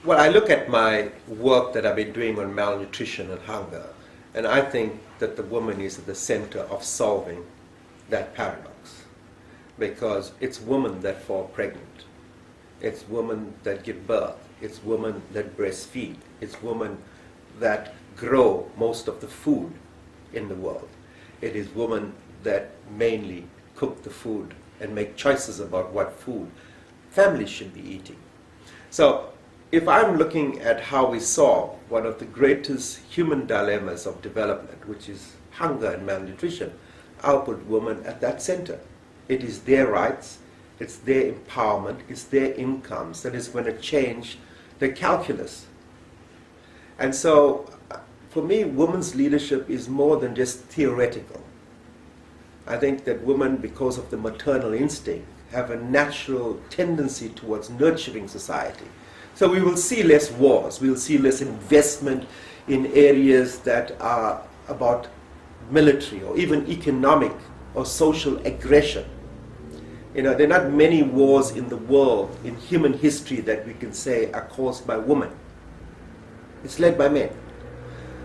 Well, I look at my work that I've been doing on malnutrition and hunger, and I think that the woman is at the center of solving that paradox, because it's women that fall pregnant, it's women that give birth, it's women that breastfeed, it's women that grow most of the food in the world. It is women that mainly cook the food and make choices about what food families should be eating. So if I'm looking at how we solve one of the greatest human dilemmas of development, which is hunger and malnutrition, I'll put women at that center. It is their rights, it's their empowerment, it's their incomes that is going to change the calculus. And so, for me, women's leadership is more than just theoretical. I think that women, because of the maternal instinct, have a natural tendency towards nurturing society. So we will see less wars, we will see less investment in areas that are about military or even economic or social aggression. You know, there are not many wars in the world, in human history, that we can say are caused by women. It's led by men.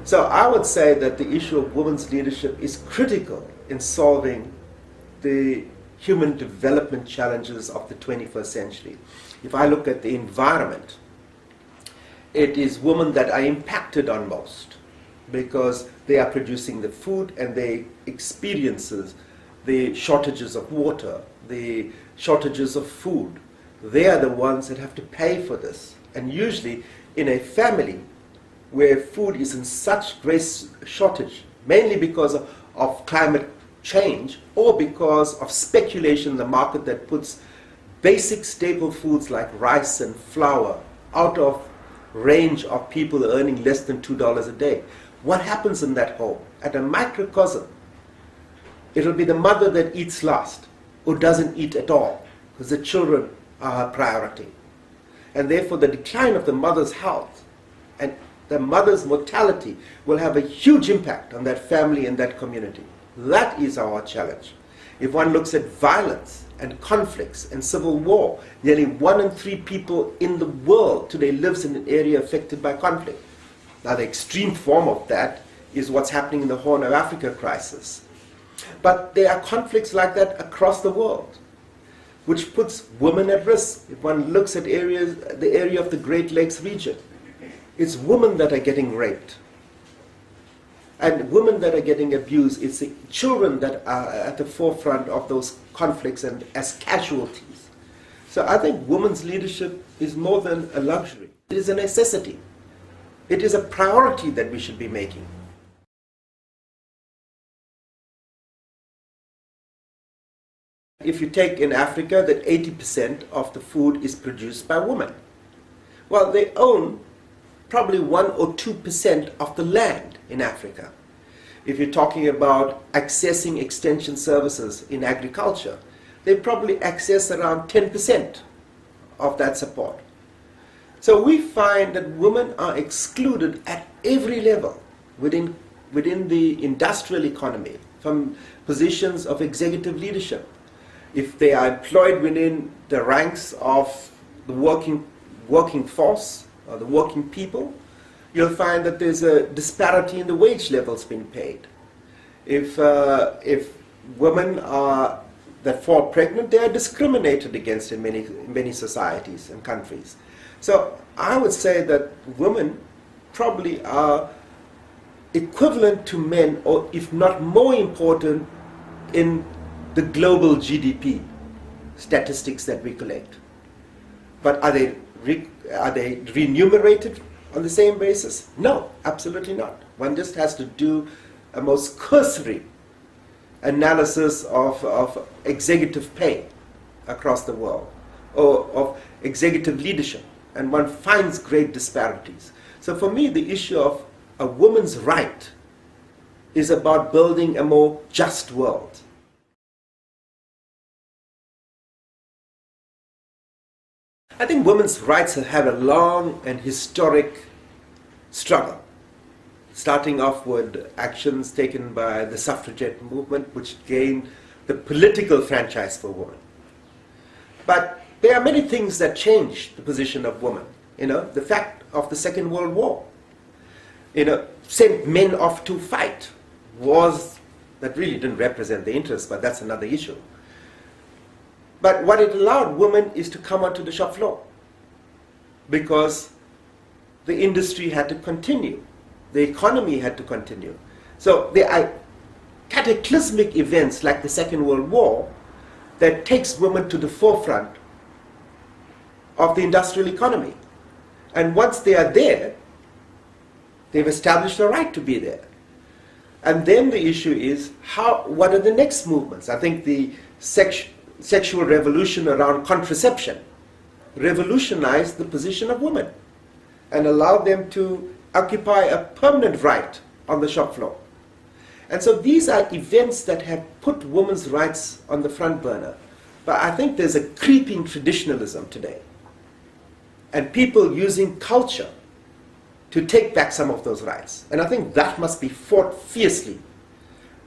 So I would say that the issue of women's leadership is critical in solving the human development challenges of the 21st century. If I look at the environment, it is women that are impacted on most because they are producing the food and they experiences the shortages of water, the shortages of food. They are the ones that have to pay for this. And usually in a family where food is in such great shortage, mainly because of climate change or because of speculation in the market that puts basic staple foods like rice and flour out of range of people earning less than $2 a day. What happens in that home? At a microcosm, it'll be the mother that eats last or doesn't eat at all because the children are her priority. And therefore the decline of the mother's health and the mother's mortality will have a huge impact on that family and that community. That is our challenge. If one looks at violence and conflicts and civil war, nearly 1 in 3 people in the world today lives in an area affected by conflict. Now the extreme form of that is what's happening in the Horn of Africa crisis. But there are conflicts like that across the world, which puts women at risk. If one looks at areas, the area of the Great Lakes region, it's women that are getting raped. And women that are getting abused, it's the children that are at the forefront of those conflicts and as casualties. So I think women's leadership is more than a luxury. It is a necessity. It is a priority that we should be making. If you take in Africa that 80% of the food is produced by women. Well, they own probably 1 or 2% of the land in Africa. If you're talking about accessing extension services in agriculture, they probably access around 10% of that support. So we find that women are excluded at every level within the industrial economy from positions of executive leadership. If they are employed within the ranks of the working force, or the working people, you'll find that there's a disparity in the wage levels being paid. If women that fall pregnant, they are discriminated against in many societies and countries. So I would say that women probably are equivalent to men, or if not more important, in the global GDP statistics that we collect. But are they remunerated on the same basis? No, absolutely not. One just has to do a most cursory analysis of executive pay across the world, or of executive leadership, and one finds great disparities. So for me, the issue of a woman's right is about building a more just world. I think women's rights have had a long and historic struggle, starting off with actions taken by the suffragette movement, which gained the political franchise for women. But there are many things that changed the position of women. The fact of the Second World War, sent men off to fight wars that really didn't represent the interests, but that's another issue. But what it allowed women is to come onto the shop floor because the industry had to continue. The economy had to continue. So there are cataclysmic events like the Second World War that takes women to the forefront of the industrial economy. And once they are there, they've established a right to be there. And then the issue is, what are the next movements? I think the sexual revolution around contraception revolutionized the position of women and allowed them to occupy a permanent right on the shop floor. And so these are events that have put women's rights on the front burner. But I think there's a creeping traditionalism today, and people using culture to take back some of those rights. And I think that must be fought fiercely,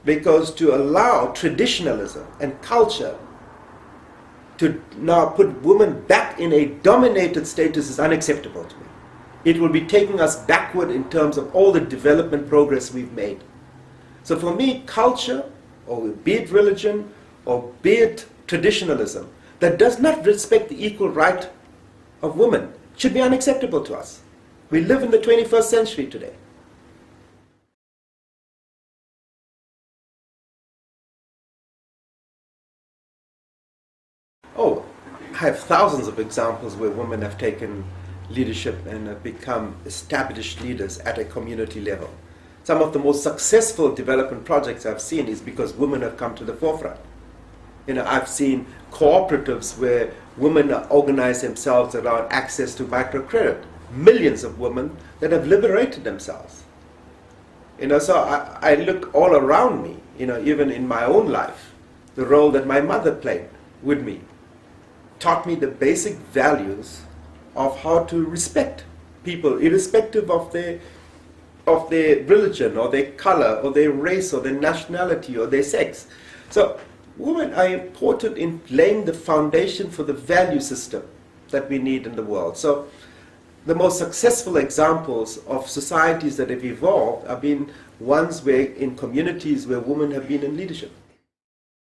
because to allow traditionalism and culture to now put women back in a dominated status is unacceptable to me. It will be taking us backward in terms of all the development progress we've made. So for me, culture, or be it religion, or be it traditionalism, that does not respect the equal right of women should be unacceptable to us. We live in the 21st century today. Oh, I have thousands of examples where women have taken leadership and have become established leaders at a community level. Some of the most successful development projects I've seen is because women have come to the forefront. I've seen cooperatives where women organize themselves around access to microcredit. Millions of women that have liberated themselves. So I look all around me, even in my own life, the role that my mother played with me taught me the basic values of how to respect people, irrespective of their religion, or their color, or their race, or their nationality, or their sex. So women are important in laying the foundation for the value system that we need in the world. So the most successful examples of societies that have evolved have been ones where in communities where women have been in leadership.